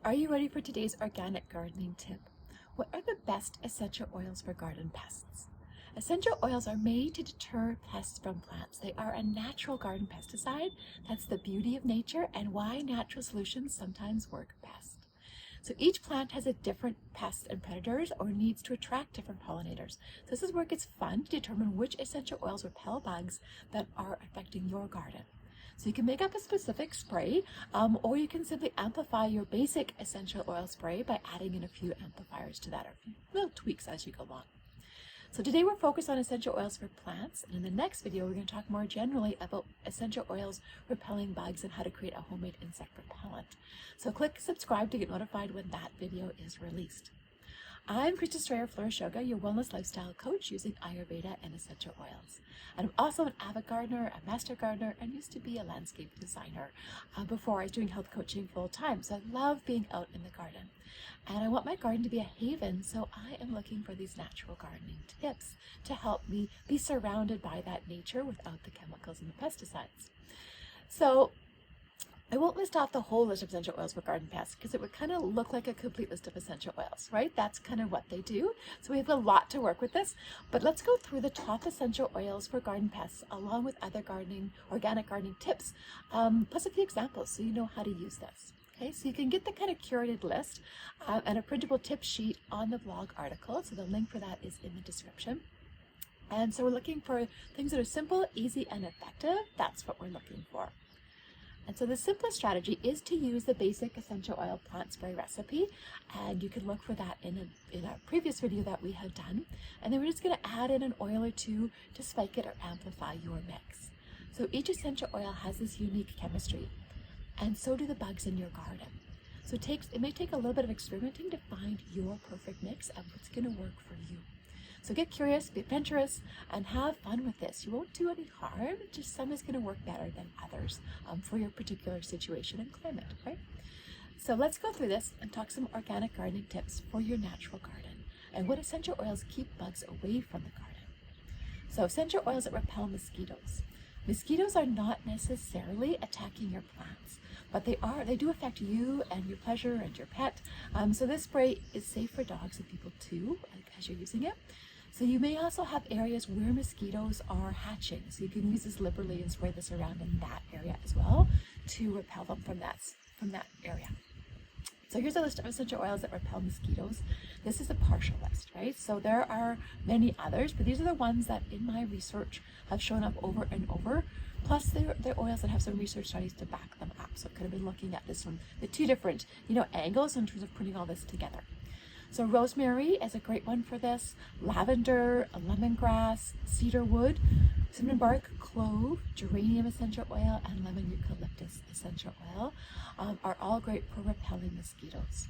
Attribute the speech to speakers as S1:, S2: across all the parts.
S1: Are you ready for today's organic gardening tip? What are the best essential oils for garden pests? Essential oils are made to deter pests from plants. They are a natural garden pesticide. That's the beauty of nature and why natural solutions sometimes work best. So each plant has a different pests and predators or needs to attract different pollinators. So this is where it gets fun to determine which essential oils repel bugs that are affecting your garden. So you can make up a specific spray, or you can simply amplify your basic essential oil spray by adding in a few amplifiers to that, or little tweaks as you go along. So today we're focused on essential oils for plants, and in the next video we're going to talk more generally about essential oils repelling bugs and how to create a homemade insect repellent. So click subscribe to get notified when that video is released. I'm Krista Strayer Flourish Yoga, your wellness lifestyle coach using Ayurveda and essential oils. And I'm also an avid gardener, a master gardener, and used to be a landscape designer before I was doing health coaching full time. So I love being out in the garden. And I want my garden to be a haven, so I am looking for these natural gardening tips to help me be surrounded by that nature without the chemicals and the pesticides. So I won't list off the whole list of essential oils for garden pests because it would kind of look like a complete list of essential oils, right? That's kind of what they do. So we have a lot to work with this, but let's go through the top essential oils for garden pests along with other organic gardening tips, plus a few examples so you know how to use this. Okay, so you can get the kind of curated list and a printable tip sheet on the blog article. So the link for that is in the description. And so we're looking for things that are simple, easy, and effective. That's what we're looking for. And so the simplest strategy is to use the basic essential oil plant spray recipe, and you can look for that in a previous video that we had done. And then we're just going to add in an oil or two to spike it or amplify your mix. So each essential oil has this unique chemistry, and so do the bugs in your garden. So it may take a little bit of experimenting to find your perfect mix of what's going to work for you. So get curious, be adventurous, and have fun with this. You won't do any harm, just some is going to work better than others for your particular situation and climate, right? So let's go through this and talk some organic gardening tips for your natural garden and what essential oils keep bugs away from the garden. So essential oils that repel mosquitoes. Mosquitoes are not necessarily attacking your plants, but they do affect you and your pleasure and your pet. So this spray is safe for dogs and people too, as you're using it. So you may also have areas where mosquitoes are hatching. So you can use this liberally and spray this around in that area as well to repel them from that area. So here's a list of essential oils that repel mosquitoes. This is a partial list, right? So there are many others, but these are the ones that in my research have shown up over and over. Plus they're oils that have some research studies to back them up. So I've kind of been looking at this from the two different, angles in terms of putting all this together. So rosemary is a great one for this. Lavender, lemongrass, cedarwood, cinnamon bark, clove, geranium essential oil, and lemon eucalyptus essential oil are all great for repelling mosquitoes.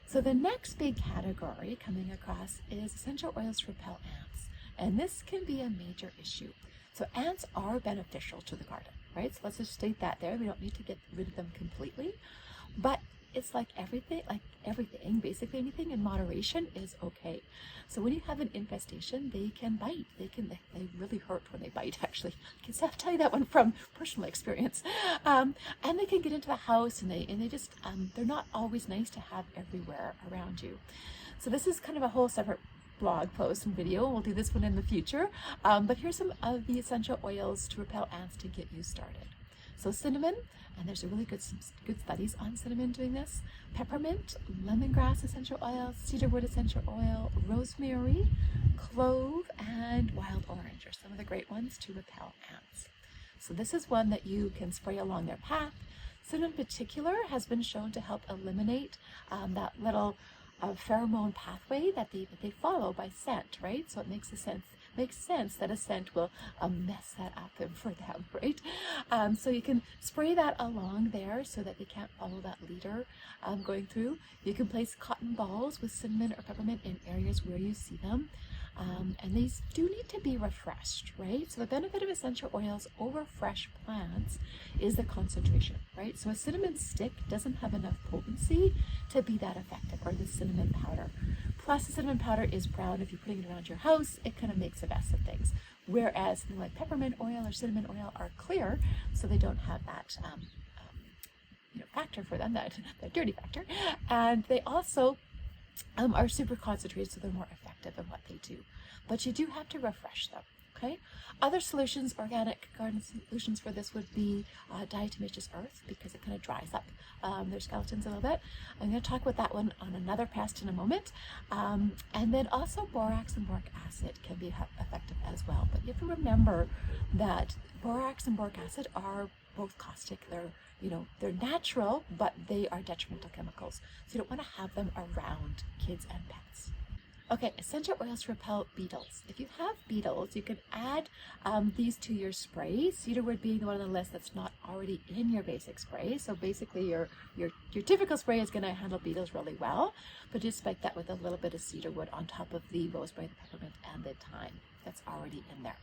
S1: So the next big category coming across is essential oils to repel ants. And this can be a major issue. So ants are beneficial to the garden, right? So let's just state that there. We don't need to get rid of them completely, but it's like everything, basically anything in moderation is okay. So when you have an infestation, they can bite. They really hurt when they bite, actually. I can tell you that one from personal experience. And they can get into the house and they just, they're not always nice to have everywhere around you. So this is kind of a whole separate blog post and video. We'll do this one in the future. But here's some of the essential oils to repel ants to get you started. So cinnamon, and there's a really good studies on cinnamon doing this. Peppermint, lemongrass essential oil, cedarwood essential oil, rosemary, clove, and wild orange are some of the great ones to repel ants. So this is one that you can spray along their path. Cinnamon in particular has been shown to help eliminate that little pheromone pathway that they follow by scent, right? So it makes sense that a scent will mess that up for them, right? So you can spray that along there so that they can't follow that leader going through. You can place cotton balls with cinnamon or peppermint in areas where you see them. And these do need to be refreshed, right? So the benefit of essential oils over fresh plants is the concentration, right? So a cinnamon stick doesn't have enough potency to be that effective, or the cinnamon powder. Plus the cinnamon powder is brown. If you're putting it around your house, it kind of makes a mess of things. Whereas something like peppermint oil or cinnamon oil are clear, so they don't have that factor for them, that dirty factor. And they also are super concentrated, so they're more effective in what they do. But you do have to refresh them. Okay. Other solutions, organic garden solutions for this would be diatomaceous earth, because it kind of dries up their skeletons a little bit. I'm going to talk about that one on another pest in a moment. And then also borax and boric acid can be effective as well. But you have to remember that borax and boric acid are both caustic. They're natural, but they are detrimental chemicals. So you don't want to have them around kids and pets. Okay, essential oils to repel beetles. If you have beetles, you can add these to your spray. Cedarwood being the one on the list that's not already in your basic spray. So basically your typical spray is going to handle beetles really well, but just spike that with a little bit of cedarwood on top of the rosemary, the peppermint, and the thyme that's already in there.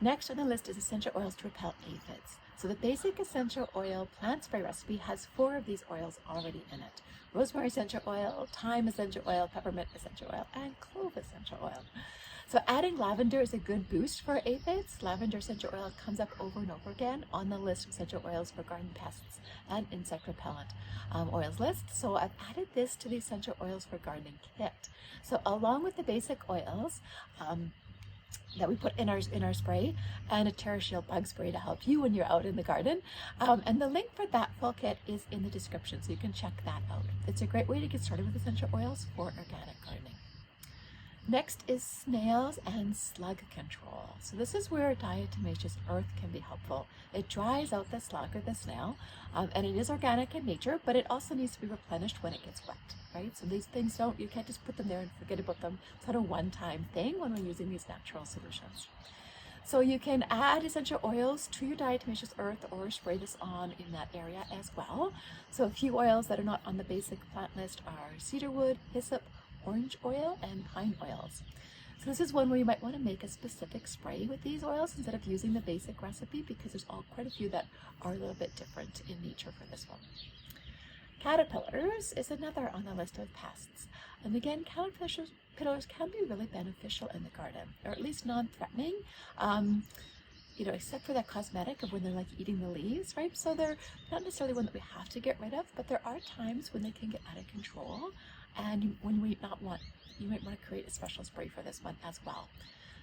S1: Next on the list is essential oils to repel aphids. So the basic essential oil plant spray recipe has 4 of these oils already in it. Rosemary essential oil, thyme essential oil, peppermint essential oil, and clove essential oil. So adding lavender is a good boost for aphids. Lavender essential oil comes up over and over again on the list of essential oils for garden pests and insect repellent oils list. So I've added this to the essential oils for gardening kit. So along with the basic oils, that we put in our spray, and a TerraShield bug spray to help you when you're out in the garden. And the link for that full kit is in the description, so you can check that out. It's a great way to get started with essential oils for organic gardening. Next is snails and slug control. So this is where diatomaceous earth can be helpful. It dries out the slug or the snail, and it is organic in nature, but it also needs to be replenished when it gets wet, right? So these things you can't just put them there and forget about them. It's not a one-time thing when we're using these natural solutions. So you can add essential oils to your diatomaceous earth or spray this on in that area as well. So a few oils that are not on the basic plant list are cedarwood, hyssop, orange oil, and pine oils. So this is one where you might want to make a specific spray with these oils instead of using the basic recipe, because there's quite a few that are a little bit different in nature for this one. Caterpillars is another on the list of pests. And again, caterpillars can be really beneficial in the garden, or at least non-threatening, except for that cosmetic of when they're like eating the leaves, right? So they're not necessarily one that we have to get rid of, but there are times when they can get out of control, and when you might want to create a special spray for this one as well.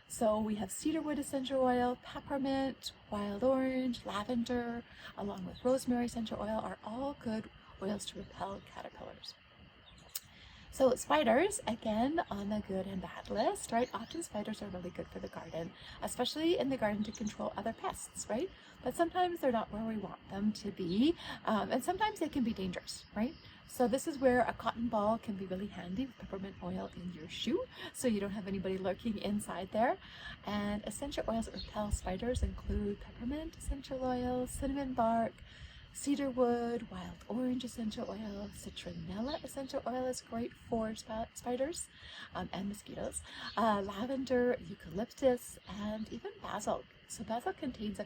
S1: So we have cedarwood essential oil, peppermint, wild orange, lavender, along with rosemary essential oil are all good oils to repel caterpillars. So spiders, again, on the good and bad list, right? Often spiders are really good for the garden, especially in the garden to control other pests, right? But sometimes they're not where we want them to be, and sometimes they can be dangerous, right? So this is where a cotton ball can be really handy with peppermint oil in your shoe, so you don't have anybody lurking inside there. And essential oils that repel spiders include peppermint essential oil, cinnamon bark, cedarwood, wild orange essential oil, citronella essential oil is great for spiders and mosquitoes, lavender, eucalyptus, and even basil. So basil contains a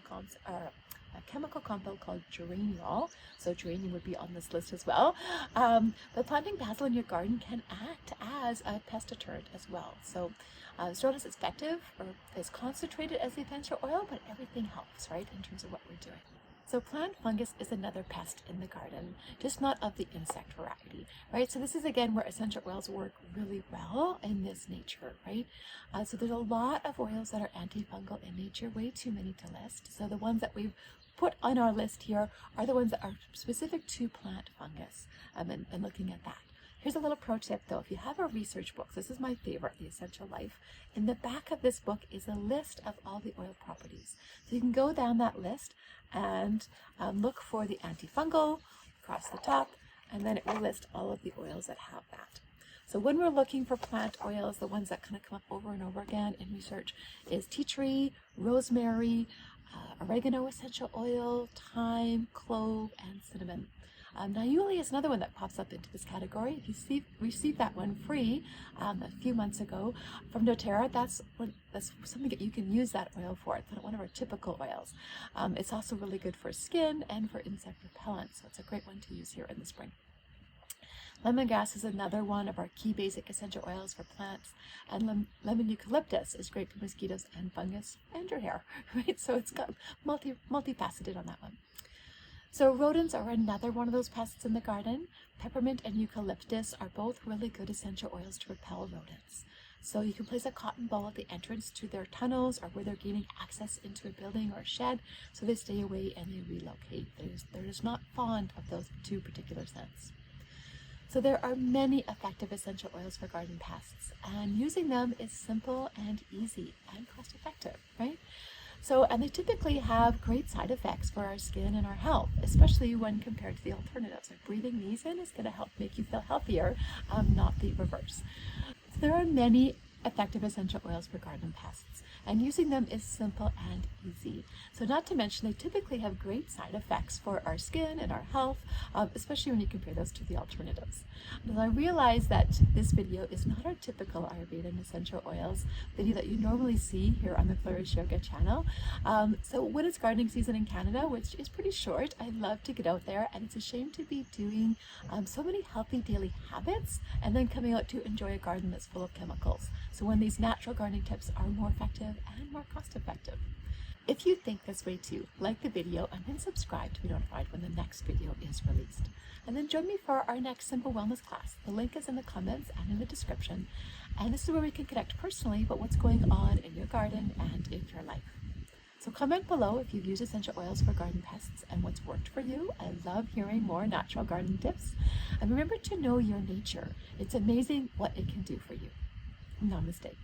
S1: chemical compound called geraniol, so geranium would be on this list as well. But planting basil in your garden can act as a pest deterrent as well. So it's not as effective or as concentrated as the essential oil, but everything helps, right, in terms of what we're doing. So plant fungus is another pest in the garden, just not of the insect variety, right? So this is, again, where essential oils work really well in this nature, right? So there's a lot of oils that are antifungal in nature, way too many to list. So the ones that we've put on our list here are the ones that are specific to plant fungus, and looking at that. Here's a little pro tip though. If you have a research book, this is my favorite, The Essential Life. In the back of this book is a list of all the oil properties. So you can go down that list and look for the antifungal across the top, and then it will list all of the oils that have that. So when we're looking for plant oils, the ones that kind of come up over and over again in research is tea tree, rosemary, oregano essential oil, thyme, clove, and cinnamon. Niuli is another one that pops up into this category. If you received that one free a few months ago from doTERRA, that's something that you can use that oil for. It's not one of our typical oils. It's also really good for skin and for insect repellent, so it's a great one to use here in the spring. Lemongrass is another one of our key basic essential oils for plants, and lemon eucalyptus is great for mosquitoes and fungus and your hair, right? So it's got multifaceted on that one. So rodents are another one of those pests in the garden. Peppermint and eucalyptus are both really good essential oils to repel rodents. So you can place a cotton ball at the entrance to their tunnels or where they're gaining access into a building or a shed, so they stay away and they relocate. They're just not fond of those two particular scents. So there are many effective essential oils for garden pests, and using them is simple and easy and cost effective, right? So, and they typically have great side effects for our skin and our health, especially when compared to the alternatives. Like breathing these in is going to help make you feel healthier, not the reverse. So there are many effective essential oils for garden pests, and using them is simple and easy. So not to mention they typically have great side effects for our skin and our health, especially when you compare those to the alternatives. And I realize that this video is not our typical Ayurveda essential oils video that you normally see here on the Flourish Yoga channel. So when it's gardening season in Canada, which is pretty short, I love to get out there, and it's a shame to be doing so many healthy daily habits and then coming out to enjoy a garden that's full of chemicals. So when these natural gardening tips are more effective and more cost effective. If you think this way too, like the video and then subscribe to be notified when the next video is released. And then join me for our next Simple Wellness class. The link is in the comments and in the description. And this is where we can connect personally about what's going on in your garden and in your life. So comment below if you've used essential oils for garden pests and what's worked for you. I love hearing more natural garden tips. And remember to know your nature. It's amazing what it can do for you. Namaste.